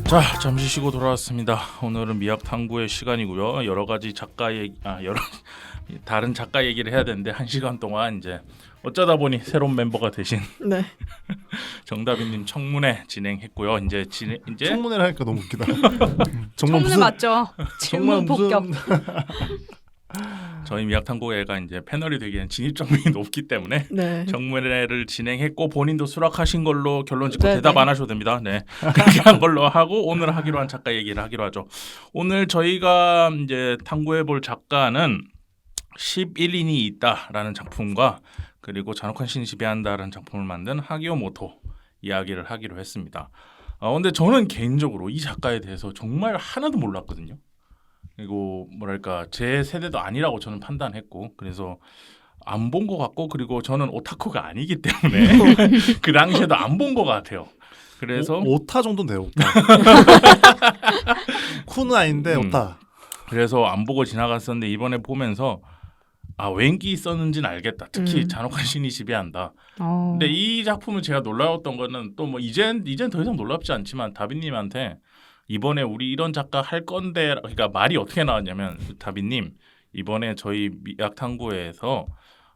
자, 잠시 쉬고 돌아왔습니다. 오늘은 미학 탐구의 시간이고요. 여러 가지 다른 작가 얘기를 해야 되는데 1시간 동안 이제 어쩌다 보니 새로운 멤버가 되신 네. 정다빈님 청문회 진행했고요. 이제 청문회를 하니까 너무 웃기다. 청문회 맞죠? 질문 폭격. 저희 미학 탐구회가 이제 패널이 되기엔 진입 장벽이 높기 때문에 네. 청문회를 진행했고 본인도 수락하신 걸로 결론 짓고 네, 대답 네. 안 하셔도 됩니다. 네, 그렇게 한 걸로 하고 오늘 하기로 한 작가 얘기를 하기로 하죠. 오늘 저희가 이제 탐구해볼 작가는 11인이 있다라는 작품과 그리고 잔혹한 신이 지배한다라는 작품을 만든 하기오 모토 이야기를 하기로 했습니다. 근데 저는 개인적으로 이 작가에 대해서 정말 하나도 몰랐거든요. 그리고 뭐랄까 제 세대도 아니라고 저는 판단했고 그래서 안 본 것 같고 그리고 저는 오타쿠가 아니기 때문에 그 당시에도 안 본 것 같아요. 그래서 오타 정도는 돼요. 오타. 쿠는 아닌데 오타. 그래서 안 보고 지나갔었는데 이번에 보면서 왠기 있었는지는 알겠다. 특히 잔혹한 신이 지배한다. 근데 이 작품을 제가 놀라웠던 거는 또 뭐 이젠 더 이상 놀랍지 않지만 다빈님한테 이번에 우리 이런 작가 할 건데 그러니까 말이 어떻게 나왔냐면 다빈님 이번에 저희 미학 탐구회에서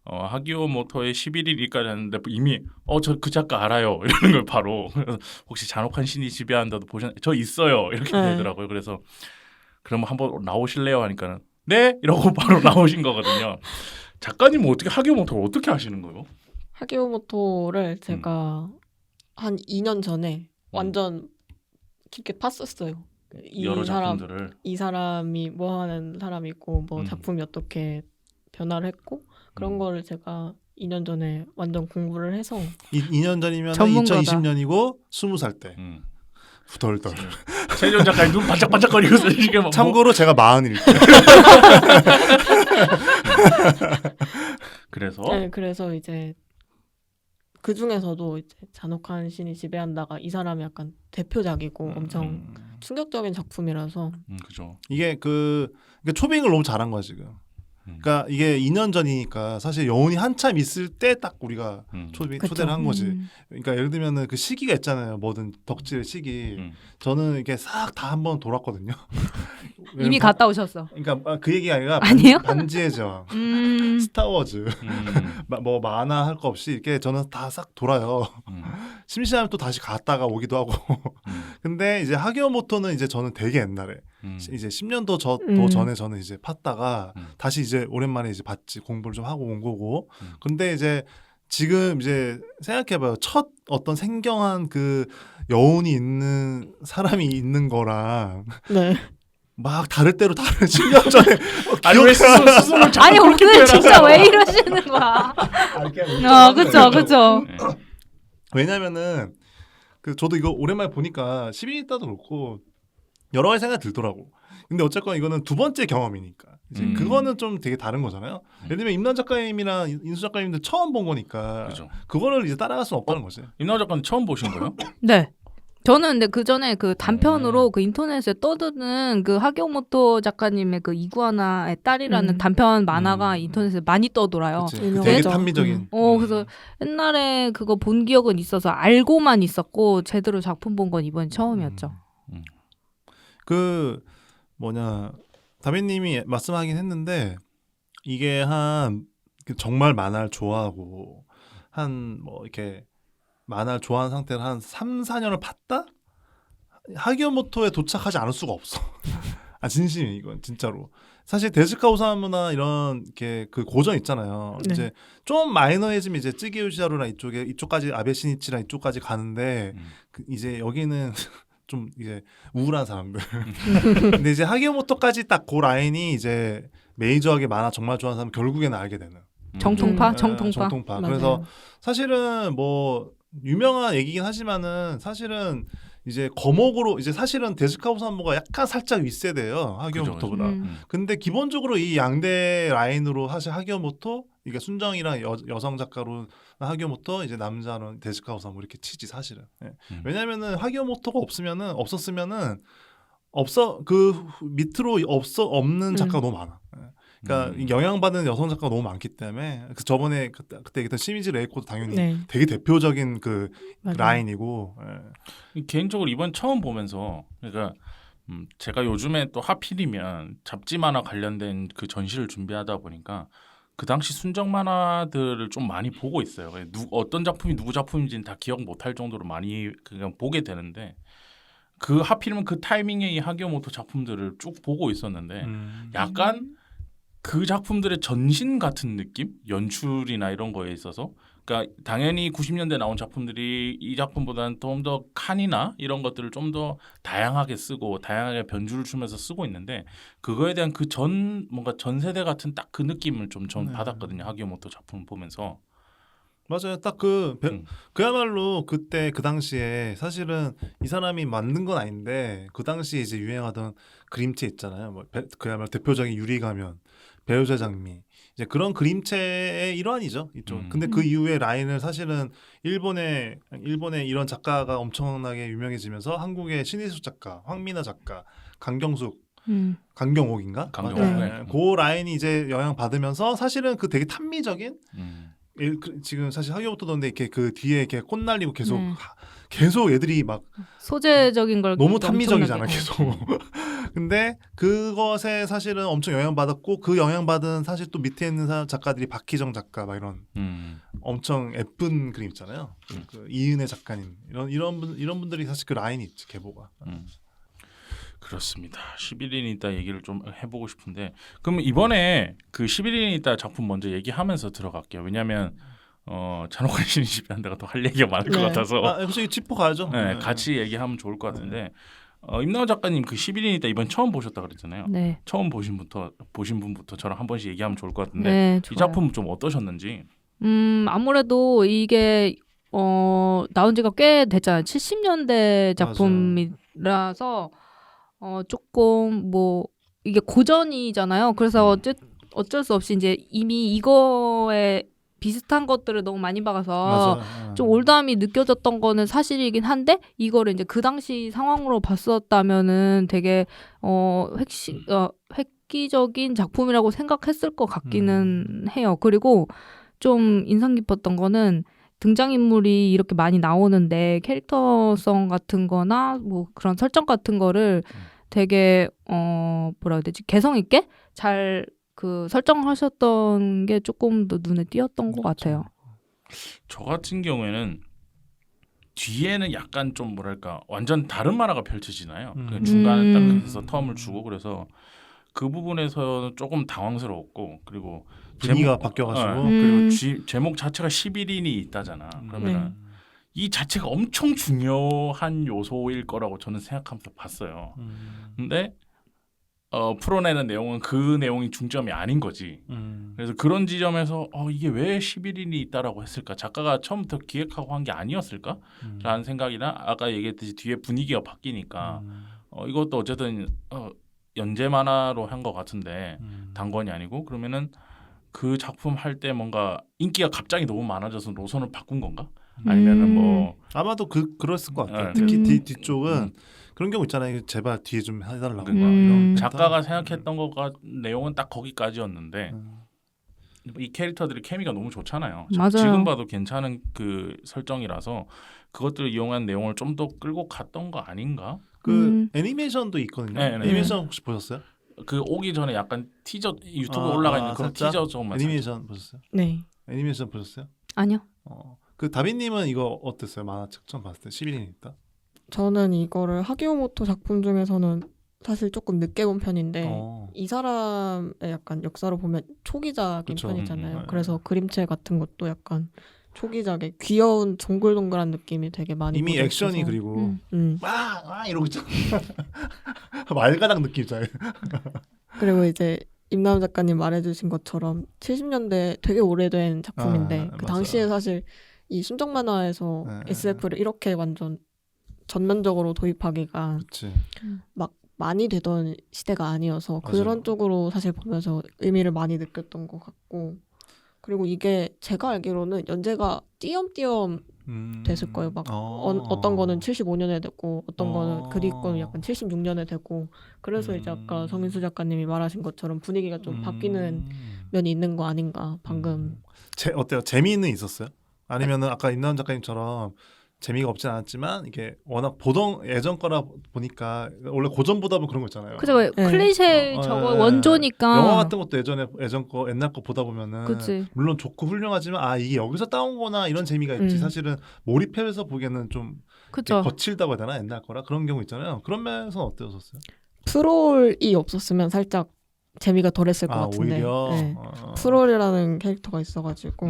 하기오 모토의 11일까지 했는데 이미 저 그 작가 알아요 이러는 걸 바로 혹시 잔혹한 신이 지배한다도 보셨나요? 저 있어요 이렇게 되더라고요. 그래서 그럼 한번 나오실래요 하니까는 네 이러고 바로 나오신 거거든요. 작가님은 어떻게 하기오 모토를 어떻게 하시는 거예요? 하기오모토를 제가 한 2년 전에 완전 깊게 팠었어요. 여러 작품들을 이 사람이 뭐 하는 사람이고 뭐 작품이 어떻게 변화를 했고 그런 거를 제가 2년 전에 완전 공부를 해서 2년 전이면 전문가다. 2020년이고 20살 때. 후덜덜. 최jon 작가님 눈 반짝반짝거리고 이게 막 참고로 제가 40일 때. 그래서 네, 그래서 이제 그 중에서도 이제 잔혹한 신이 지배한다가 이 사람이 약간 대표작이고 엄청 충격적인 작품이라서 그죠. 이게 그러니까 초빙을 너무 잘한 거야 지금. 그러니까 이게 2년 전이니까 사실 여운이 한참 있을 때 딱 우리가 초대를 한 거지. 그러니까 예를 들면은 그 시기가 있잖아요. 뭐든 덕질의 시기. 저는 이게 싹 다 한번 돌았거든요. 이미 갔다 오셨어. 그러니까 그 얘기가 아니라 아니에요? 반지의 제왕, 스타워즈, 뭐 만화 할 거 없이 이렇게 저는 다 싹 돌아요. 심심하면 또 다시 갔다가 오기도 하고. 근데 이제 하기오 모토는 이제 저는 되게 옛날에 이제 10년 더 전에 저는 이제 팠다가 다시 이제 오랜만에 이제 봤지. 공부를 좀 하고 온 거고. 근데 이제 지금 이제 생각해봐요. 첫 어떤 생경한 그 여운이 있는 사람이 있는 거랑 네. 막 다를 대로 다른 10년 전에 아니 왜 스스로 자꾸 아니 그렇게 오늘 진짜 표현하세요? 왜 이러시는 거야? 그쵸. 왜냐면은 그 저도 이거 오랜만에 보니까 10일 있다도 그렇고 여러 가지 생각이 들더라고. 근데 어쨌건 이거는 두 번째 경험이니까 이제 그거는 좀 되게 다른 거잖아요. 예를 들면 임남 작가님이랑 인수 작가님들 처음 본 거니까 그죠. 그거를 이제 따라갈 수는 없다는 거지. 임나우 작가님 처음 보신 거예요? 네. 저는 근데 그 전에 그 단편으로 그 인터넷에 떠드는 그 하기오모토 작가님의 그 이구아나의 딸이라는 단편 만화가 인터넷에 많이 떠돌아요. 그치. 유명하죠. 되게 탄미적인. 그래서 옛날에 그거 본 기억은 있어서 알고만 있었고 제대로 작품 본 건 이번이 처음이었죠. 그 뭐냐 다빈님이 말씀하긴 했는데 이게 한 정말 만화를 좋아하고 한 뭐 이렇게 만화를 좋아하는 상태로 한 3, 4년을 팠다? 하기오 모토에 도착하지 않을 수가 없어. 진심이 이건 진짜로. 사실 데스카 오사무나 이런 이렇게 그 고전 있잖아요. 네. 이제 좀 마이너해지면 이제 쯔기 요시하루나 이쪽까지 아베 시니치랑 이쪽까지 가는데 이제 여기는 좀 이제 우울한 사람들. 근데 이제 하기오 모토까지 딱 그 라인이 이제 메이저하게 만화 정말 좋아하는 사람 결국에는 알게 되는. 정통파? 정통파. 맞아요. 그래서 사실은 뭐 유명한 얘기긴 하지만은 사실은 이제 거목으로 이제 사실은 데스카 오사무가 약간 살짝 윗세대예요. 하기오 그죠, 모토보다. 그죠. 근데 기본적으로 이 양대 라인으로 사실 하기오 모토 이게 순정이랑 여성 작가로 하기오 모토 이제 남자는 데스카 오사무 이렇게 치지 사실은. 예. 왜냐면은 하기오 모토가 없었으면은 그 밑으로 없는 작가가 너무 많아. 예. 그러니까 영향받는 여성 작가가 너무 많기 때문에 저번에 그때 얘기했던 시미즈 레이코도 당연히 네. 되게 대표적인 그 맞아요. 라인이고. 예. 개인적으로 이번 처음 보면서 그러니까 제가 요즘에 또 하필이면 잡지 만화 관련된 그 전시를 준비하다 보니까 그 당시 순정 만화들을 좀 많이 보고 있어요. 어떤 작품이 누구 작품인지는 다 기억 못할 정도로 많이 그냥 보게 되는데 그 하필이면 그 타이밍에 이 하기오모토 작품들을 쭉 보고 있었는데 약간 그 작품들의 전신 같은 느낌? 연출이나 이런 거에 있어서 그러니까 당연히 90년대 나온 작품들이 이 작품보다는 좀 더 칸이나 이런 것들을 좀 더 다양하게 쓰고 다양하게 변주를 주면서 쓰고 있는데 그거에 대한 그 뭔가 전 세대 같은 딱 그 느낌을 좀 전 받았거든요. 하기오모토 작품을 보면서. 맞아요. 딱 그야말로 그때 그 당시에 사실은 이 사람이 만든 건 아닌데 그 당시에 이제 유행하던 그림체 있잖아요. 뭐 그야말로 대표적인 유리 가면, 배우자 장미 이제 그런 그림체의 일환이죠. 이쪽. 근데 그 이후에 라인을 사실은 일본의 이런 작가가 엄청나게 유명해지면서 한국의 신희수 작가, 황미나 작가, 강경옥인가? 강경옥. 네. 그 라인이 이제 영향 받으면서 사실은 그 되게 탐미적인 지금 사실 하기오모토던데 이렇게 그 뒤에 이렇게 꽃 날리고 계속 애들이 막 소재적인 걸 너무 탐미적이잖아 엄청나게. 계속. 근데 그것에 사실은 엄청 영향받았고 그 영향받은 사실 또 밑에 있는 작가들이 박희정 작가 막 이런 엄청 예쁜 그림 있잖아요. 그 이은혜 작가님 이런 분들이 사실 그 라인이 있지 계보가. 그렇습니다. 11인이 있다 얘기를 좀 해보고 싶은데 그럼 이번에 그 11인이 있다 작품 먼저 얘기하면서 들어갈게요. 왜냐하면 잔혹한 신이 지배한다가 또 할 얘기가 많을 것 같아서 솔직히 짚고 가야죠. 네, 같이 얘기하면 좋을 것 같은데 임나원 작가님 그 11인이 있다 이번 처음 보셨다 그랬잖아요. 네. 처음 보신 분부터 저랑 한 번씩 얘기하면 좋을 것 같은데 네, 이 작품 좀 어떠셨는지. 아무래도 이게 나온 지가 꽤 됐잖아요. 70년대 작품이라서 조금 뭐 이게 고전이잖아요. 그래서 어쩔 수 없이 이제 이미 이거에 비슷한 것들을 너무 많이 봐서 좀 올드함이 느껴졌던 거는 사실이긴 한데 이거를 이제 그 당시 상황으로 봤었다면은 되게 획기적인 작품이라고 생각했을 것 같기는 해요. 그리고 좀 인상 깊었던 거는 등장인물이 이렇게 많이 나오는데 캐릭터성 같은 거나 뭐 그런 설정 같은 거를 되게 뭐라 해야 되지? 개성 있게 잘 그 설정하셨던 게 조금 더 눈에 띄었던 것 같아요. 저 같은 경우에는 뒤에는 약간 좀 뭐랄까 완전 다른 만화가 펼쳐지나요? 그 중간에 딱 해서 텀을 주고 그래서 그 부분에서 조금 당황스러웠고 그리고 분위기가 바뀌어가지고 그리고 제목 자체가 11인이 있다잖아. 그러면은 이 자체가 엄청 중요한 요소일 거라고 저는 생각하면서 봤어요. 근데 풀어내는 내용은 그 내용이 중점이 아닌 거지. 그래서 그런 지점에서 이게 왜 11인이 있다라고 했을까? 작가가 처음부터 기획하고 한 게 아니었을까? 라는 생각이나 아까 얘기했듯이 뒤에 분위기가 바뀌니까 이것도 어쨌든 연재 만화로 한 것 같은데 단권이 아니고 그러면은 그 작품 할 때 뭔가 인기가 갑자기 너무 많아져서 노선을 바꾼 건가? 아니면은 뭐 아마도 그랬을 것 같아요. 네. 특히 뒤쪽은 그런 경우 있잖아요. 제발 뒤에 좀 해달라고. 이런 작가가 생각했던 거가 내용은 딱 거기까지였는데 이 캐릭터들의 케미가 너무 좋잖아요. 맞아요. 지금 봐도 괜찮은 그 설정이라서 그것들을 이용한 내용을 좀 더 끌고 갔던 거 아닌가? 그 애니메이션도 있거든요. 네. 애니메이션 혹시 보셨어요? 그 오기 전에 약간 티저 유튜브에 올라가 있는 그런 살짝? 티저 조금만 애니메이션 보셨어요? 네. 애니메이션 보셨어요? 아니요. 그 다빈님은 이거 어땠어요? 만화책 처음 봤을 때 11인이 있다. 저는 이거를 하기오모토 작품 중에서는 사실 조금 늦게 본 편인데 이 사람의 약간 역사로 보면 초기작인 그쵸. 편이잖아요. 그래서 그림체 같은 것도 약간 초기작에 귀여운 동글동글한 느낌이 되게 많이 이미 묻어있어서. 액션이 그리고 와 이러고 있잖아. 말가락 느낌이잖아요. 그리고 이제 임나원 작가님 말해주신 것처럼 70년대 되게 오래된 작품인데 그 당시에 사실 이 순정 만화에서 SF를 이렇게 완전 전면적으로 도입하기가 막 많이 되던 시대가 아니어서 그런 쪽으로 사실 보면서 의미를 많이 느꼈던 것 같고 그리고 이게 제가 알기로는 연재가 띄엄띄엄 됐을 거예요. 막 어떤 거는 75년에 됐고 어떤 거는 그리 거는 약간 76년에 되고 그래서 이제 아까 성인수 작가님이 말하신 것처럼 분위기가 좀 바뀌는 면이 있는 거 아닌가 방금. 어때요? 재미는 있었어요? 아니면은 아까 임나은 작가님처럼 재미가 없진 않았지만 이게 워낙 보던 예전 거라 보니까 원래 고전 보다 보면 그런 거 있잖아요. 그죠. 클리셰 저거 원조니까. 영화 같은 것도 예전 거 옛날 거 보다 보면은 그치. 물론 좋고 훌륭하지만 이게 여기서 따온 거나 이런 재미가 있지. 사실은 몰입해서 보기에는 좀 거칠다고 해야 되나 옛날 거라 그런 경우 있잖아요. 그런 면에서는 어떠셨어요? 프롤이 없었으면 살짝 재미가 덜했을 것 같은데. 오히려 네. 프롤이라는 캐릭터가 있어가지고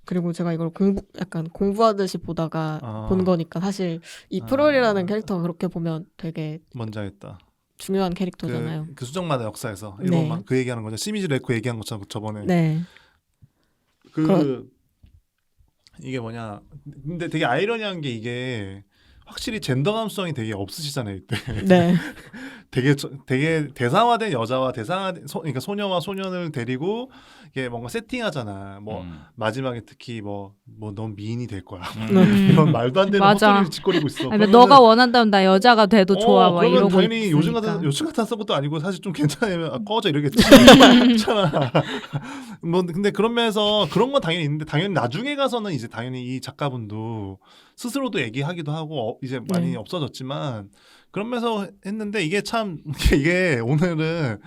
그리고 제가 이걸 약간 공부하듯이 보다가 본 거니까 사실 이 프롤이라는 캐릭터가 그렇게 보면 되게 뭔지 알겠다. 중요한 캐릭터잖아요. 그 수정만화 역사에서 일본만 그 얘기하는 거죠. 시미즈 레코 얘기한 것처럼 저번에. 네. 이게 뭐냐. 근데 되게 아이러니한 게 이게 확실히 젠더 감성이 되게 없으시잖아요 이때. 네. 되게 대상화된 여자와 그러니까 소녀와 소년을 데리고 이게 뭔가 세팅하잖아. 뭐 마지막에 특히 넌 미인이 될 거야. 이런 말도 안 되는 헛소리를 짓거리고 있어. 아니, 너가 원한다면 나 여자가 돼도 좋아. 막 그러면 이러고 당연히 있으니까. 요즘 같은 것도 아니고 사실 좀 괜찮으면 꺼져 이러겠지. 괜찮아. 근데 그런 면에서 그런 건 당연히 있는데 당연히 나중에 가서는 이제 당연히 이 작가분도 스스로도 얘기하기도 하고 이제 많이 없어졌지만 그런 면에서 했는데 이게 참 이게 오늘은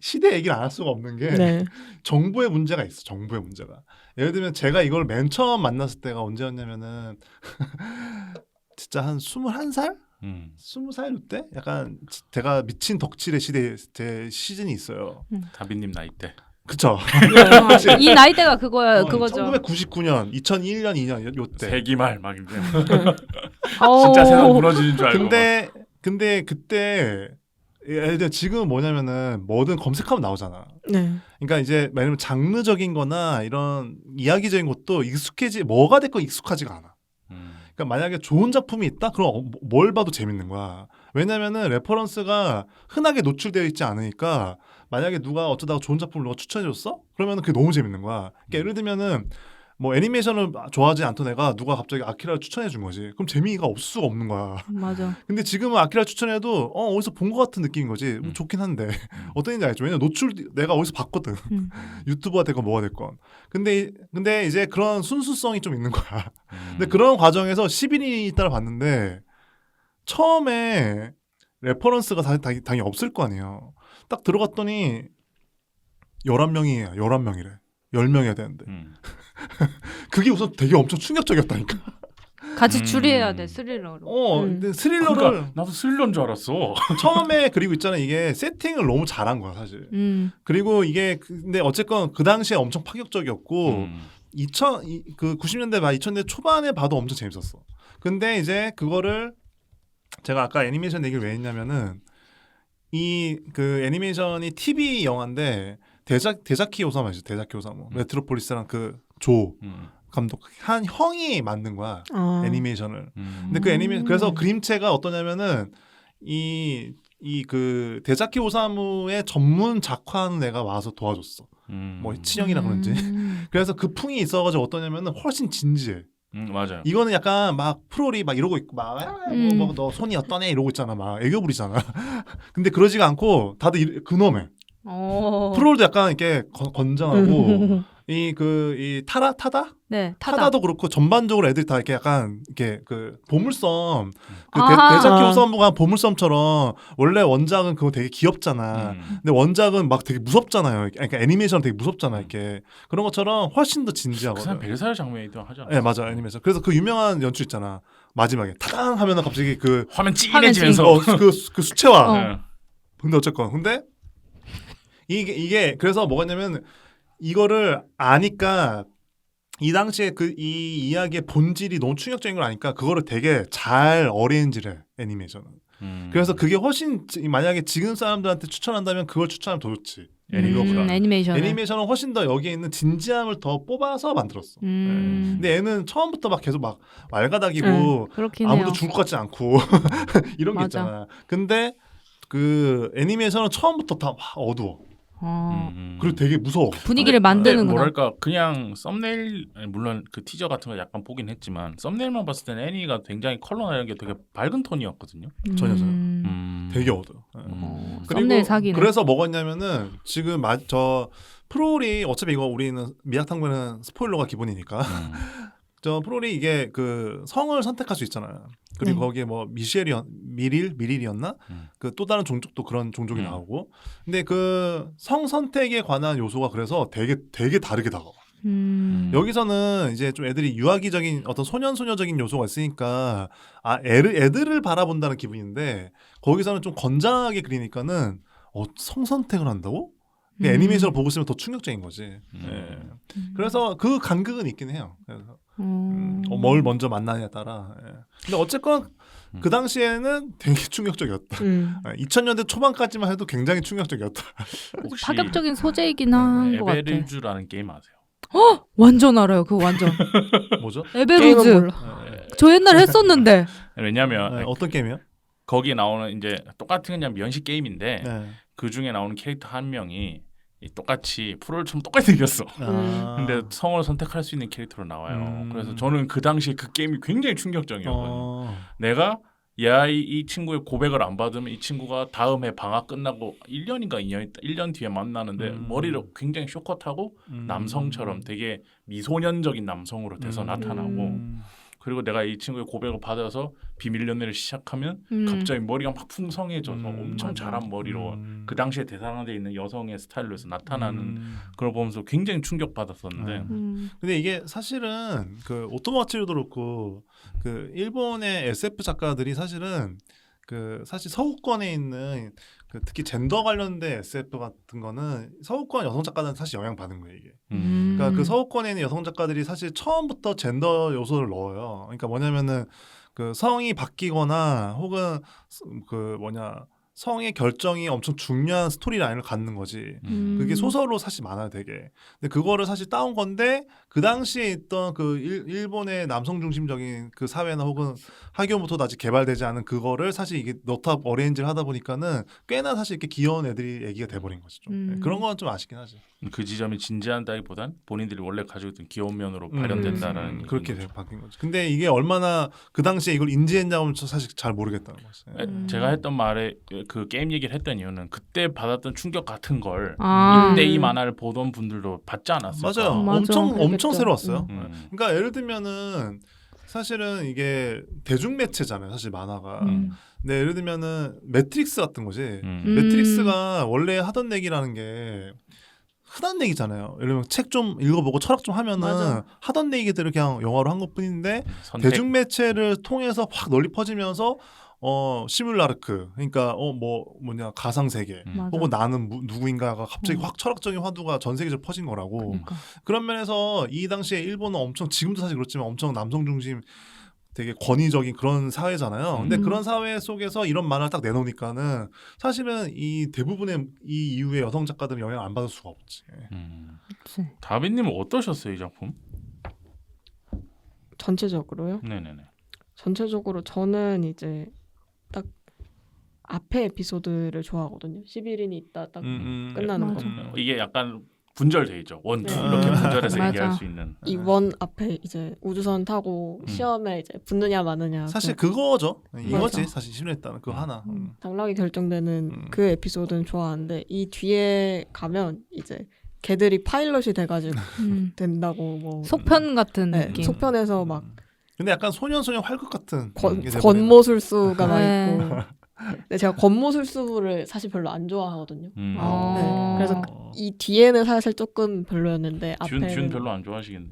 시대 얘기를 안 할 수가 없는 게 정부의 문제가 있어. 정부의 문제가. 예를 들면 제가 이걸 맨 처음 만났을 때가 언제였냐면은 진짜 한 21살? 20살 때? 약간 제가 미친 덕질의 제 시즌이 있어요. 다빈님 나이 때. 그쵸. 이 나이대가 그거야. 그거죠. 1999년, 2001년, 2년 요때. 세기말 막 이제. 진짜 세상 무너지는 줄 알고. 근데 그때 예를 들어 지금은 뭐냐면은 뭐든 검색하면 나오잖아. 네. 그러니까 이제 왜냐면 장르적인 거나 이런 이야기적인 것도 뭐가 됐건 익숙하지가 않아. 그러니까 만약에 좋은 작품이 있다? 그럼 뭘 봐도 재밌는 거야. 왜냐면은 레퍼런스가 흔하게 노출되어 있지 않으니까 만약에 누가 어쩌다가 좋은 작품을 누가 추천해줬어? 그러면은 그게 너무 재밌는 거야. 그러니까 예를 들면은 뭐 애니메이션을 좋아하지 않던 애가 누가 갑자기 아키라를 추천해 준 거지. 그럼 재미가 없을 수가 없는 거야. 맞아. 근데 지금은 아키라 추천해도 어디서 본 것 같은 느낌인 거지. 좋긴 한데 어떤 인지 알죠? 왜냐면 내가 어디서 봤거든. 유튜버가 됐건 뭐가 됐건. 근데 이제 그런 순수성이 좀 있는 거야. 근데 그런 과정에서 11인이 있다를 봤는데 처음에 레퍼런스가 당연히 없을 거 아니에요. 딱 들어갔더니 11명이에요. 11명이래. 10명이어야 되는데. 그게 우선 되게 엄청 충격적이었다니까. 같이 추리해야 돼 스릴러로. 근데 스릴러를 그러니까 나도 스릴러인 줄 알았어. 처음에 그리고 있잖아 이게 세팅을 너무 잘한 거야 사실. 그리고 이게 근데 어쨌건 그 당시에 엄청 파격적이었고 90년대 말 2000년대 초반에 봐도 엄청 재밌었어. 근데 이제 그거를 제가 아까 애니메이션 얘기를 왜 했냐면은 그 애니메이션이 TV 영화인데 데자키 오사무죠. 데자키 오사무. 메트로폴리스랑 그 조 감독 한 형이 만든 거야. 애니메이션을. 근데 그 애니메이션 그래서 그림체가 어떠냐면은 그 데자키 오사무의 전문 작화하는 애가 와서 도와줬어. 뭐 친형이라 그런지. 그래서 그 풍이 있어가지고 어떠냐면은 훨씬 진지해. 맞아요. 이거는 약간 막 프롤이 막 이러고 있고 막 너 손이 어떠네 이러고 있잖아. 막 애교 부리잖아. 근데 그러지가 않고 다들 근엄해. 프롤도 약간 이렇게 건장하고 이 타다? 네, 타다도 그렇고 전반적으로 애들이 다 이렇게 약간 이렇게 그 보물섬 데자키 오사무가 보물섬처럼 원래 원작은 그거 되게 귀엽잖아. 근데 원작은 막 되게 무섭잖아요. 그러니까 애니메이션 되게 무섭잖아. 이렇게 그런 것처럼 훨씬 더 진지하거든. 그 사람 벨사르 장면이기도 하잖아. 네 맞아 애니메이션. 그래서 그 유명한 연출 있잖아. 마지막에 타당 하면은 갑자기 그 화면 찐해지면서 그 수채화. 네. 근데 어쨌건 이게 그래서 뭐였냐면 이거를 아니까 이 당시에 이 이야기의 본질이 너무 충격적인 걸 아니까 그거를 되게 잘 어레인지를 해 애니메이션은. 그래서 그게 훨씬 만약에 지금 사람들한테 추천한다면 그걸 추천하면 더 좋지. 애니메이션은 훨씬 더 여기에 있는 진지함을 더 뽑아서 만들었어. 근데 애는 처음부터 막 계속 막 왈가닥이고 아무도 죽을 것 같지 않고 이런 게 있잖아. 근데 그 애니메이션은 처음부터 다 어두워. 그리고 되게 무서워. 분위기를 만드는구나. 뭐랄까 그냥 썸네일 물론 그 티저 같은 거 약간 보긴 했지만 썸네일만 봤을 때는 애니가 굉장히 컬러나 이런 게 되게 밝은 톤이었거든요. 전혀. 되게 어두워. 썸네일 사기네. 그래서 먹었냐면은 지금 저 프롤이 어차피 이거 우리는 미약탐구는 스포일러가 기본이니까 저 프롤이 이게 그 성을 선택할 수 있잖아요. 그리고 거기에 뭐 미릴이었나? 그 또 다른 종족도 그런 종족이 나오고. 근데 그 성 선택에 관한 요소가 그래서 되게 다르게 다가와. 여기서는 이제 좀 애들이 유아기적인 어떤 소녀적인 요소가 있으니까 애들을 바라본다는 기분인데 거기서는 좀 건장하게 그리니까는 성 선택을 한다고? 애니메이션을 보고 있으면 더 충격적인 거지. 네. 그래서 그 간극은 있긴 해요. 그래서 뭘 먼저 만나냐에 따라. 예. 근데 어쨌건 그 당시에는 되게 충격적이었다. 2000년대 초반까지만 해도 굉장히 충격적이었다. 파격적인 소재이긴 한 것 같아. 에베르주라는 게임 아세요? 완전 알아요. 그거 완전. 뭐죠? 에베르즈. 저 옛날에 했었는데. 왜냐면 어떤 게임이요? 거기에 나오는 이제 똑같은 그냥 면식 게임인데 네. 그 중에 나오는 캐릭터 한 명이 똑같이 프롤처럼 똑같이 생겼어. 근데 성을 선택할 수 있는 캐릭터로 나와요. 그래서 저는 그 당시에 그 게임이 굉장히 충격적이었거든요. 내가 이 친구의 고백을 안 받으면 이 친구가 다음 해 방학 끝나고 1년인가 1년 뒤에 만나는데 머리를 굉장히 쇼컷하고 남성처럼 되게 미소년적인 남성으로 돼서 나타나고 그리고 내가 이 친구의 고백을 받아서 비밀 연애를 시작하면 갑자기 머리가 막 풍성해져서 엄청 자란 머리로 그 당시에 대상화되어 있는 여성의 스타일로 해서 나타나는 그걸 보면서 굉장히 충격받았었는데 근데 이게 사실은 그 오토마치로도 그렇고 그 일본의 SF 작가들이 사실은 그 사실 서구권에 있는 그 특히 젠더 관련된 SF 같은 거는 서구권 여성 작가들은 사실 영향 받는 거예요 이게. 그러니까 그 서구권에 있는 여성 작가들이 사실 처음부터 젠더 요소를 넣어요. 그러니까 뭐냐면은 그 성이 바뀌거나 혹은 그 성의 결정이 엄청 중요한 스토리라인을 갖는 거지. 그게 소설로 사실 많아요, 되게. 근데 그거를 사실 따온 건데 그 당시에 있던 그 일본의 남성 중심적인 그 사회나 혹은 학교부터 아직 개발되지 않은 그거를 사실 이게 너탑 어레인지를 하다 보니까는 꽤나 사실 이렇게 귀여운 애들이 얘기가 돼버린 거죠. 좀. 그런 건 좀 아쉽긴 하지. 그 지점이 진지한다기보단 본인들이 원래 가지고 있던 귀여운 면으로 발현된다라는 그렇게 바뀐 거죠. 근데 이게 얼마나 그 당시에 이걸 인지했냐면 사실 잘 모르겠다는 거죠. 제가 했던 말에 그 게임 얘기를 했던 이유는 그때 받았던 충격 같은 걸 이때 이 만화를 보던 분들도 받지 않았어요. 맞아요. 엄청 새로웠어요. 그러니까 예를 들면은 사실은 이게 대중 매체잖아요. 사실 만화가. 근데 예를 들면은 매트릭스 같은 거지. 매트릭스가 원래 하던 얘기라는 게 흔한 얘기잖아요. 예를 들면 책 좀 읽어보고 철학 좀 하면은 하던 얘기들을 그냥 영화로 한 것뿐인데 대중 매체를 통해서 확 널리 퍼지면서 시뮬라르크 그러니까 가상 세계 혹은 나는 누구인가가 갑자기 확 철학적인 화두가 전 세계적으로 퍼진 거라고. 그런 면에서 이 당시에 일본은 엄청 지금도 사실 그렇지만 엄청 남성 중심 되게 권위적인 그런 사회잖아요. 근데 그런 사회 속에서 이런 만화를 딱 내놓으니까는 사실은 이 대부분의 이 이후의 여성 작가들은 영향을 안 받을 수가 없지. 다빈님은 어떠셨어요 이 작품? 전체적으로요? 네네네. 전체적으로 저는 이제 딱 앞에 에피소드를 좋아하거든요. 11인이 있다 딱 끝나는 거. 이게 약간 분절돼 있죠. 원, 투 이렇게 분절해서 얘기할 수 있는. 이 원 앞에 이제 우주선 타고 시험에 이제 붙느냐 마느냐. 사실 그거죠. 이거지. 사실 심리했다는 그거 하나. 당락이 결정되는 그 에피소드는 좋아하는데 이 뒤에 가면 이제 걔들이 파일럿이 돼가지고 된다고 뭐 속편 같은 느낌. 속편에서 막. 근데 약간 소년 활극 같은 권모술수가 막 있고. 근데 제가 권모술수를 사실 별로 안 좋아하거든요. 네, 그래서 이 뒤에는 사실 조금 별로였는데 준 별로 안 좋아하시겠네.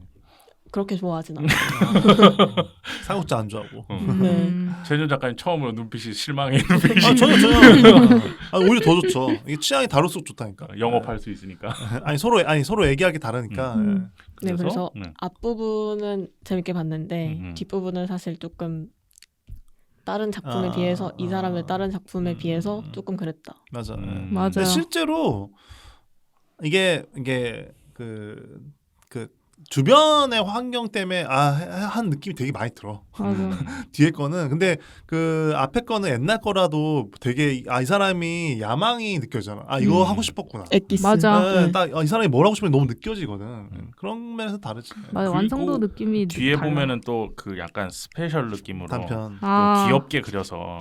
그렇게 좋아하진 않아요. 사국자 안 좋아하고. 최준 작가님 처음으로 눈빛이 실망의 눈빛이. 전혀. 오히려 더 좋죠. 이게 취향이 다를수록 좋다니까. 영업할 수 있으니까. 서로 얘기할 게 다르니까. 그래서 앞부분은 재밌게 봤는데 뒷부분은 사실 조금 다른 작품에 비해서 이 사람의 다른 작품에 비해서 조금 그랬다. 맞아. 맞아요. 실제로 이게 그 주변의 환경 때문에 한 느낌이 되게 많이 들어. 뒤에 거는 근데 그 앞에 거는 옛날 거라도 되게 이 사람이 야망이 느껴지잖아. 이거 하고 싶었구나. 엑기스. 맞아. 딱 이 사람이 뭘 하고 싶은지 너무 느껴지거든. 그런 면에서 다르지. 맞아. 완성도 느낌이 뒤에 달라. 보면은 또 그 약간 스페셜 느낌으로 단편. 또 귀엽게 그려서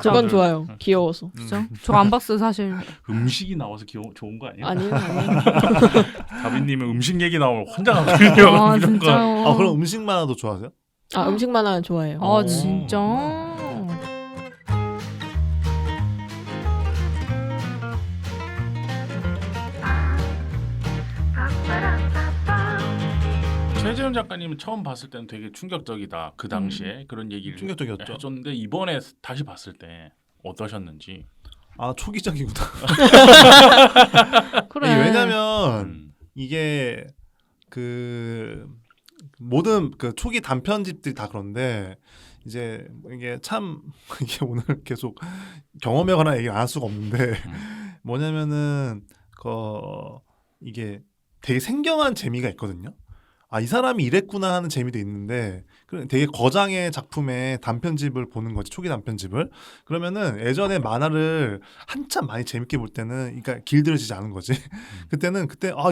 그건 좋아요. 귀여워서. 진짜? 저 안 봤어 사실. 음식이 나와서 좋은 거 아니에요? 아니요. 다빈님은 음식 얘기 나오면 혼자거든요. 진짜. 그럼 음식 만화도 좋아하세요? 음식 만화는 좋아해요. 진짜. 최재훈 작가님은 처음 봤을 때는 되게 충격적이다. 그 당시에 그런 얘기를 충격적이었죠. 해줬는데 이번에 다시 봤을 때 어떠셨는지. 초기적이구나. 그래. 아니, 왜냐면 이게 그 모든 그 초기 단편집들이 다 그런데 이제 이게 참 이게 오늘 계속 경험에 관한 얘기를 안 할 수가 없는데 뭐냐면은 이게 되게 생경한 재미가 있거든요. 이 사람이 이랬구나 하는 재미도 있는데 되게 거장의 작품의 단편집을 보는 거지, 초기 단편집을. 그러면은 예전에 만화를 한참 많이 재밌게 볼 때는 그러니까 길들여지지 않은 거지. 그때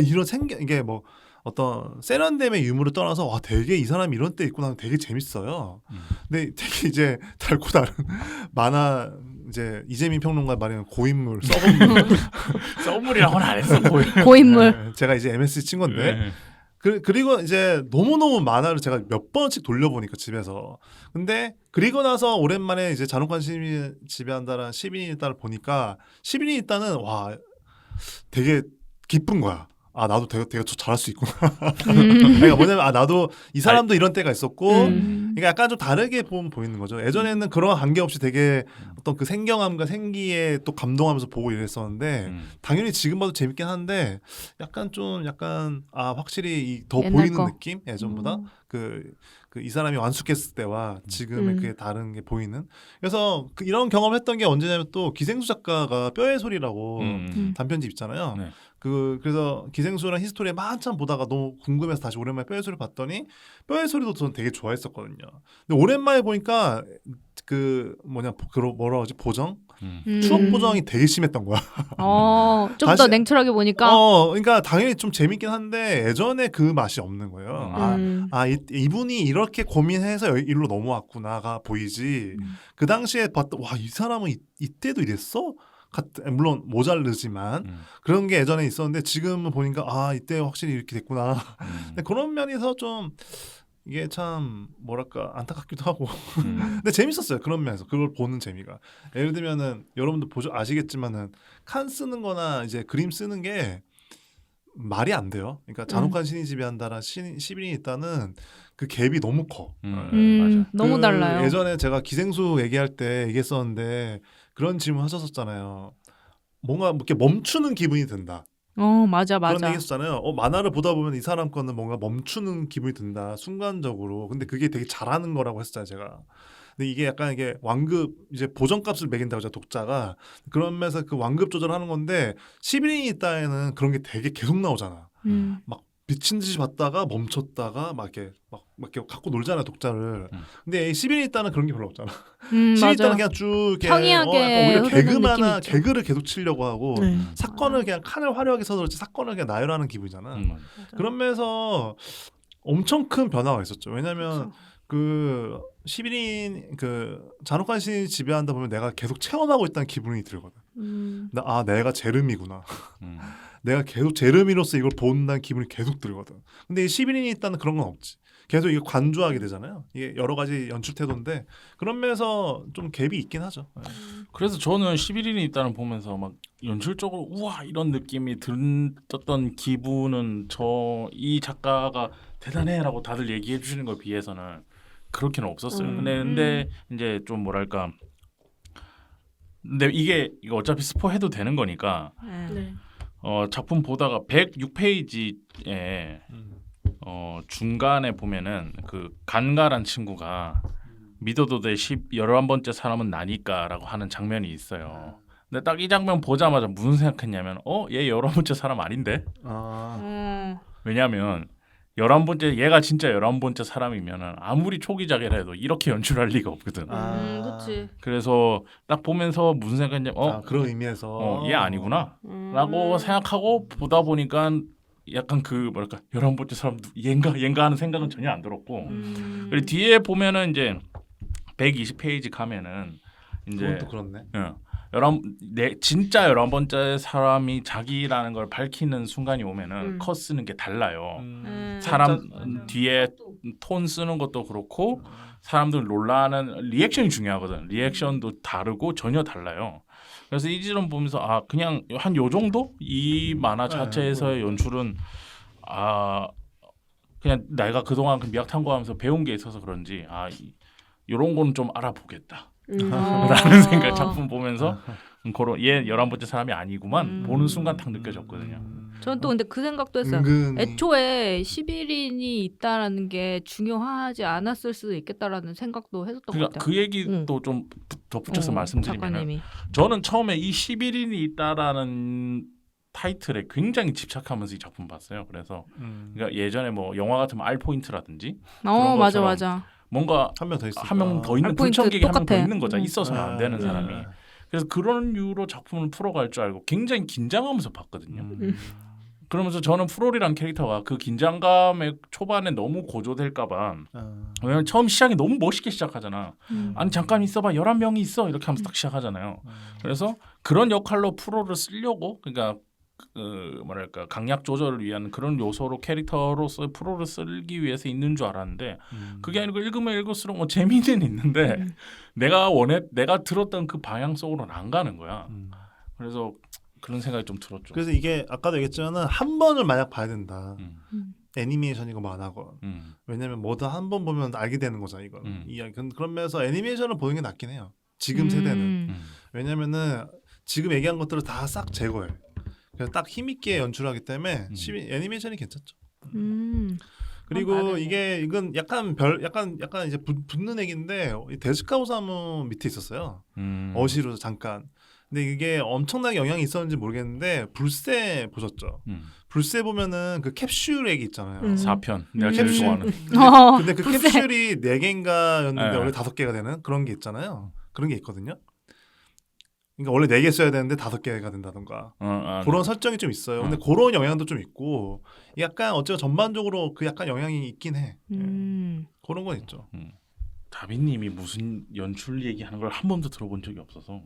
이런 이게 뭐 어떤 세련됨의 유무를 떠나서 되게 이 사람이 이런 때 있구나 하면 되게 재밌어요. 근데 되게 이제 달고 다른 만화 이제 이재민 평론가 말하는 고인물, 썩은물. 썩은물이라고는 안 했어. 고인물. 제가 이제 MSC 친 건데. 네. 그리고 이제 너무너무 만화를 제가 몇 번씩 돌려보니까 집에서. 근데 그리고 나서 오랜만에 이제 잔혹한 시민이 지배한다라는 10인이 있다를 보니까 10인이 있다는 되게 기쁜 거야. 나도 되게 잘할 수 있구나. 그러니까 뭐냐면 나도 이 사람도 이런 때가 있었고 그러니까 약간 좀 다르게 보이는 거죠. 예전에는 그런 관계없이 되게 어떤 그 생경함과 생기에 또 감동하면서 보고 이랬었는데 당연히 지금 봐도 재밌긴 한데 약간 확실히 더 보이는 느낌? 예전보다 이 사람이 완숙했을 때와 지금의 그게 다른 게 보이는. 그래서 이런 경험을 했던 게 언제냐면 또 기생수 작가가 뼈의 소리라고 단편집 있잖아요. 네. 그래서 기생수랑 히스토리에 한참 보다가 너무 궁금해서 다시 오랜만에 뼈의 소리 봤더니 뼈의 소리도 저는 되게 좋아했었거든요. 근데 오랜만에 보니까 뭐라 하지? 보정? 추억 보정이 되게 심했던 거야. 좀 더 냉철하게 보니까. 그러니까 당연히 좀 재밌긴 한데 예전에 그 맛이 없는 거예요. 이분이 이렇게 고민해서 일로 넘어왔구나가 보이지. 그 당시에 봤던 이 사람은 이때도 이랬어? 물론 모자르지만 그런 게 예전에 있었는데 지금은 보니까 이때 확실히 이렇게 됐구나. 근데 그런 면에서 좀 이게 참 뭐랄까 안타깝기도 하고 근데 재밌었어요. 그런 면에서 그걸 보는 재미가. 예를 들면은 여러분들 아시겠지만은 칸 쓰는 거나 이제 그림 쓰는 게 말이 안 돼요. 그러니까 잔혹한 신이 지배한다라 10인이 있다는 그 갭이 너무 커. 맞아. 너무 달라요. 예전에 제가 기생수 얘기할 때 얘기했었는데 그런 질문 하셨었잖아요. 뭔가 이렇게 멈추는 기분이 든다. 맞아. 그런 얘기 했었잖아요. 만화를 보다 보면 이 사람 거는 뭔가 멈추는 기분이 든다. 순간적으로. 근데 그게 되게 잘하는 거라고 했어요, 제가. 근데 이게 약간 이게 완급 이제 보정값을 매긴다고 하죠, 독자가. 그러면서 그 완급 조절하는 건데 11인이 있다에는 그런 게 되게 계속 나오잖아. 막 미친 듯이 봤다가 멈췄다가 막 이렇게 갖고 놀잖아요, 독자를. 근데 11인이 있다는 그런 게 별로 없잖아. 11인이 있다는 그냥 쭉 평이하게 오히려 개그를 계속 치려고 하고 사건을 그냥 칸을 화려하게 써서 그렇지 사건을 그냥 나열하는 기분이잖아. 그런 면에서 엄청 큰 변화가 있었죠. 왜냐면 그 11인 잔혹한 신이 지배한다 보면 내가 계속 체험하고 있다는 기분이 들거든. 내가 제르미구나. 내가 계속 제르미로서 이걸 본다는 기분이 계속 들거든. 근데 이 11인이 있다는 그런 건 없지. 계속 이게 관조하게 되잖아요. 이게 여러 가지 연출 태도인데 그런 면에서 좀 갭이 있긴 하죠. 그래서 저는 11인이 있다는 보면서 막 연출적으로 우와 이런 느낌이 들었던 기분은 이 작가가 대단해라고 다들 얘기해 주시는 거에 비해서는 그렇게는 없었어요. 근데 이제 좀 뭐랄까. 근데 이거 어차피 스포해도 되는 거니까. 네. 작품 보다가 106페이지에 중간에 보면은 그 간가란 친구가 믿어도 돼 11번째 사람은 나니까라고 하는 장면이 있어요. 근데 딱 이 장면 보자마자 무슨 생각했냐면 얘 11번째 사람 아닌데? 왜냐하면 11번째 얘가 진짜 11번째 사람이면은 아무리 초기작이라 해도 이렇게 연출할 리가 없거든. 그렇지. 그래서 딱 보면서 무슨 생각이냐면 그런 의미에서 얘 아니구나 라고 생각하고 보다 보니까 약간 그 뭐랄까 11번째 사람 얘인가 하는 생각은 전혀 안 들었고 그리고 뒤에 보면은 이제 120페이지 가면은 이제 그건 또 그렇네. 진짜 11번째 사람이 자기라는 걸 밝히는 순간이 오면은 컷 쓰는 게 달라요. 사람 뒤에 톤 쓰는 것도 그렇고 사람들 놀라는 리액션이 중요하거든. 리액션도 다르고 전혀 달라요. 그래서 이 지점 보면서 그냥 한 요 정도 이 만화 자체에서의 연출은 그냥 내가 그동안 그 미학 탐구하면서 배운 게 있어서 그런지 이런 거는 좀 알아보겠다. 라는 생각 작품 보면서 얘 11번째 사람이 아니구만 보는 순간 딱 느껴졌거든요. 저는 또 근데 그 생각도 했어요. 애초에 11인이 있다라는 게 중요하지 않았을 수도 있겠다라는 생각도 했었던 것 같아요. 그 얘기도 좀 덧붙여서 말씀드리면 저는 처음에 이 11인이 있다라는 타이틀에 굉장히 집착하면서 이 작품 봤어요. 그래서 그러니까 예전에 뭐 영화 같으면 R 포인트라든지 그런 맞아. 뭔가 한 명 더 있어. 한 명 더 있는 불청객이 한 명 더 있는 거죠. 있어서는 안 되는 네. 사람이. 그래서 그런 이유로 작품을 풀어갈 줄 알고 굉장히 긴장하면서 봤거든요. 그러면서 저는 프롤이란 캐릭터가 그 긴장감에 초반에 너무 고조될까봐 왜냐면 처음 시작이 너무 멋있게 시작하잖아. 아니 잠깐 있어봐 11명이 있어 이렇게 하면서 딱 시작하잖아요. 그래서 그런 역할로 프롤을 쓰려고 그러니까 뭐랄까 강약 조절을 위한 그런 요소로 캐릭터로서 프로를 쓰기 위해서 있는 줄 알았는데 그게 아니고 읽으면 읽을수록 뭐 재미는 있는데 내가 들었던 그 방향 속으로는 안 가는 거야. 그래서 그런 생각이 좀 들었죠. 그래서 이게 아까도 얘기했지만 한 번을 만약 봐야 된다. 애니메이션이고 만화건. 왜냐면 뭐든 한 번 보면 알게 되는 거잖아 이건. 이야기. 그런 면에서 애니메이션을 보는 게 낫긴 해요. 지금 세대는. 왜냐면은 지금 얘기한 것들을 다 싹 제거해. 그래서 딱 힘있게 연출하기 때문에 애니메이션이 괜찮죠. 그리고 이건 약간 이제 붙는 얘기인데 데스카 오사무 밑에 있었어요. 어시로 잠깐. 근데 이게 엄청나게 영향이 있었는지 모르겠는데 불새 보셨죠? 불새 보면은 그 캡슐 얘기 있잖아요. 4편 내가 제일 좋아하는. 근데 그 캡슐이 4개인가였는데 원래 5개가 되는 그런 게 있잖아요. 그런 게 있거든요. 그러니까 원래 4개 써야 되는데 5개가 된다던가 그런 설정이 좀 있어요. 근데 그런 영향도 좀 있고 약간 어쩌면 전반적으로 그 약간 영향이 있긴 해. 그런 건 있죠. 다빈님이 무슨 연출 얘기하는 걸 한 번도 들어본 적이 없어서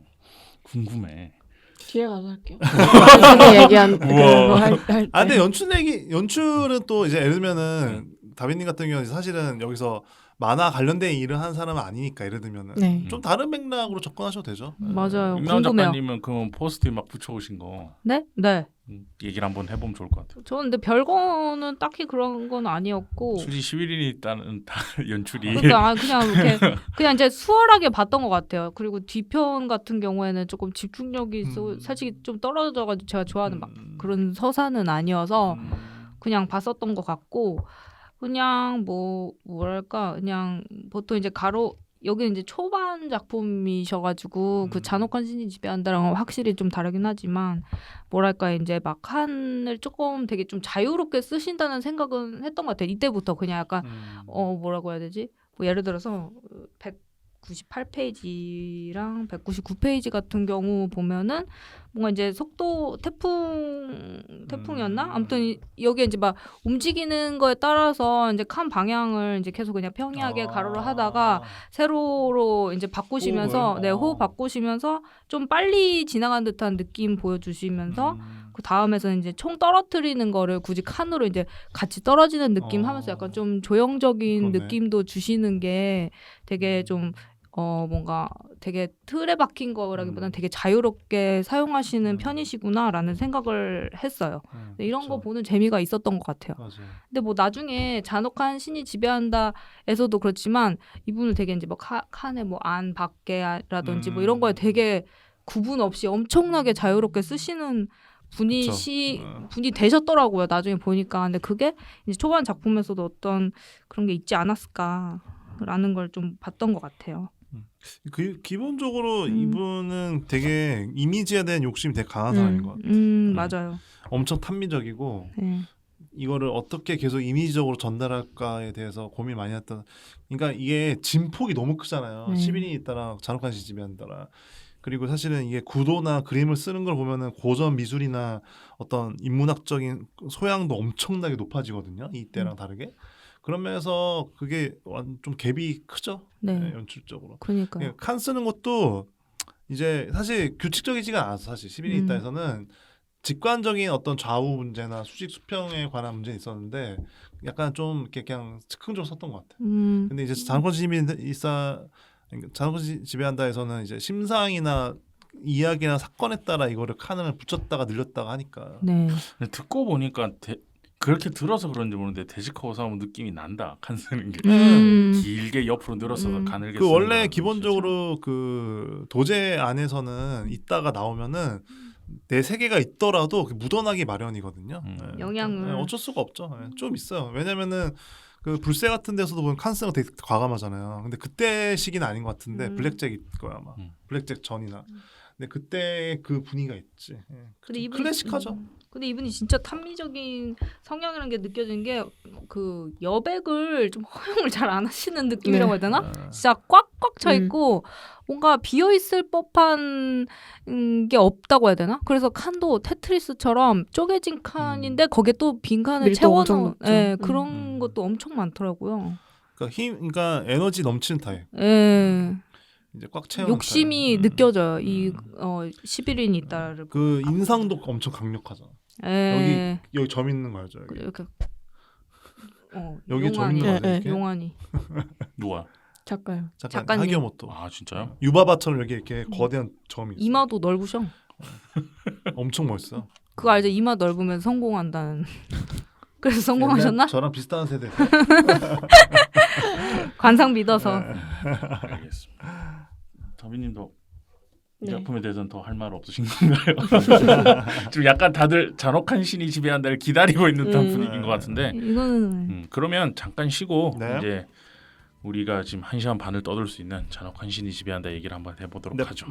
궁금해. 뒤에 가서 할게요. 나중에 얘기한 그거 할 때. 근데 연출은 또 이제 예를 들면은 다빈님 같은 경우는 사실은 여기서 만화 관련된 일을 한 사람은 아니니까 예를 들면은 좀 다른 맥락으로 접근하셔도 되죠. 맞아요. 임나은 궁금해요. 작가님은 그럼 포스트잇 막 붙여오신 거 네? 얘기를 한번 해보면 좋을 것 같아요. 저는 근데 별거는 딱히 그런 건 아니었고. 솔직히 11인이 있다는 연출이. 그러니까 그냥 이렇게 그냥 이제 수월하게 봤던 것 같아요. 그리고 뒤편 같은 경우에는 조금 집중력이 사실 좀 떨어져가지고 제가 좋아하는 막 그런 서사는 아니어서 그냥 봤었던 것 같고. 그냥 뭐랄까 그냥 보통 이제 여기는 이제 초반 작품이셔가지고 그 잔혹한 신이 지배한다랑은 확실히 좀 다르긴 하지만 뭐랄까 이제 막 칸을 조금 되게 좀 자유롭게 쓰신다는 생각은 했던 것 같아요. 이때부터 그냥 약간 뭐라고 해야 되지? 뭐 예를 들어서 198페이지랑 199페이지 같은 경우 보면은 뭔가 이제 속도 태풍이었나? 아무튼 여기 이제 막 움직이는 거에 따라서 이제 칸 방향을 이제 계속 그냥 평이하게 가로로 하다가 세로로 이제 바꾸시면서 호흡 바꾸시면서 좀 빨리 지나간 듯한 느낌 보여주시면서 그 다음에서는 이제 총 떨어뜨리는 거를 굳이 칸으로 이제 같이 떨어지는 느낌 하면서 약간 좀 조형적인 느낌도 주시는 게 되게 좀 뭔가 되게 틀에 박힌 거라기보다는 되게 자유롭게 사용하시는 편이시구나라는 생각을 했어요. 이런 거 보는 재미가 있었던 것 같아요. 맞아요. 근데 뭐 나중에 잔혹한 신이 지배한다에서도 그렇지만 이분을 되게 이제 뭐 칸의 뭐 안 밖에라든지 뭐 이런 거에 되게 구분 없이 엄청나게 자유롭게 쓰시는 분이 되셨더라고요. 나중에 보니까. 근데 그게 이제 초반 작품에서도 어떤 그런 게 있지 않았을까라는 걸 좀 봤던 것 같아요. 기본적으로 이분은 되게 이미지에 대한 욕심이 되게 강한 사람인 것 같아요. 맞아요. 엄청 탐미적이고 이거를 어떻게 계속 이미지적으로 전달할까에 대해서 고민 많이 했던. 그러니까 이게 진폭이 너무 크잖아요. 11인이 있다라 잔혹한 신이 지배한다라. 그리고 사실은 이게 구도나 그림을 쓰는 걸 보면은 고전 미술이나 어떤 인문학적인 소양도 엄청나게 높아지거든요. 이때랑 다르게. 그런 면에서 그게 좀 갭이 크죠. 네. 네, 연출적으로. 그러니까요. 칸 쓰는 것도 이제 사실 규칙적이지가 않아서 사실 11인 있다에서는 직관적인 어떤 좌우 문제나 수직 수평에 관한 문제는 있었는데 약간 좀 이렇게 그냥 즉흥적으로 썼던 것 같아요. 근데 이제 잔혹한 잔혹한 지배한다에서는 이제 심상이나 이야기나 사건에 따라 이거를 칸을 붙였다가 늘렸다가 하니까. 네. 듣고 보니까 그렇게 들어서 그런지 모르는데 데지카 오사무 느낌이 난다. 칸 쓰는 게 길게 옆으로 늘어서 가늘게. 그 원래 기본적으로 그 도제 안에서는 있다가 나오면은 내 세계가 있더라도 묻어나기 마련이거든요. 네. 영향을 네, 어쩔 수가 없죠. 네, 좀 있어요. 왜냐면은 그 불새 같은 데서도 보면 칸스가 되게 과감하잖아요. 근데 그때 시기는 아닌 것 같은데 블랙잭일 거야 아마. 블랙잭 전이나. 근데 그때 그 분위기가 있지. 네. 근데 클래식하죠. 근데 이분이 진짜 탐미적인 성향이라는 게 느껴지는 게 그 여백을 좀 허용을 잘 안 하시는 느낌이라고 해야 되나? 진짜 꽉꽉 차 있고 뭔가 비어 있을 법한 게 없다고 해야 되나? 그래서 칸도 테트리스처럼 쪼개진 칸인데 거기에 또 빈 칸을 채워넣은 그런 것도 엄청 많더라고요. 그러니까 에너지 넘치는 타입. 이제 꽉 채운 욕심이 느껴져요. 이 11인이 있다를. 그 인상도 엄청 강력하잖아. 여기 점 있는 거 알죠? 여기. 이렇게 여기 점 있는 거 알죠? 용환이. 누가? 작가요. 작가님. 하기모토. 아 진짜요? 유바바처럼 여기 이렇게 거대한 점이 있어. 이마도 넓으셔. 엄청 멋있어. 그거 알죠? 이마 넓으면 성공한다는. 그래서 성공하셨나? 저랑 비슷한 세대. 관상 믿어서. 알겠습니다. 더비님도 이 네. 작품에 대해서는 더 할 말 없으신 건가요? 지금 약간 다들 잔혹한 신이 지배한다를 기다리고 있는 듯한 분위기인 것 같은데. 이거는 그러면 잠깐 쉬고 네. 이제 우리가 지금 1시간 반을 떠들 수 있는 잔혹한 신이 지배한다 얘기를 한번 해보도록 하죠.